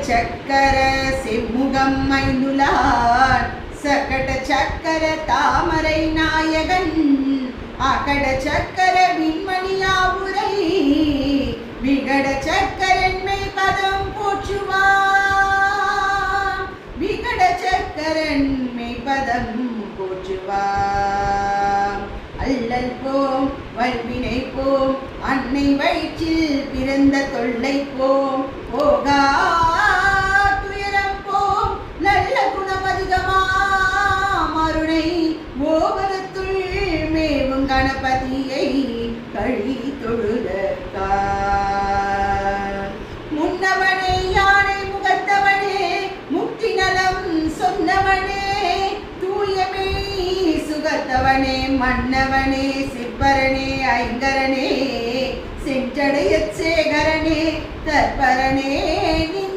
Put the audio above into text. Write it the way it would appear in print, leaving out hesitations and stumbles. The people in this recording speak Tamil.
சக்கர செம்முகம் மைந்துலான் சக்கட சக்கர தாமரை நாயகன் அகட சக்கர விண்மணியாவுரை விகட சக்கரன்மை பதம் போற்றுவான் விகட சக்கரன்மை பதம் போற்றுவான். அல்லல் போம் வல்வினை போம் அன்னை வயிற்றில் பிறந்த தொல்லை போம் போகா துயரம் போம் நல்ல குணம் அதிகமாம் அருணை ஓவரத்துள் மேவும் கணபதியை கழி தொழுதற்கார். முன்னவனே யானை முகத்தவனே முக்தி நலம் சொன்னவனே தூயமே சுகத்தவனே மன்னவனே சிற்பரனே ஐங்கரனே சென்றடைய சேகரனே தற்பரனே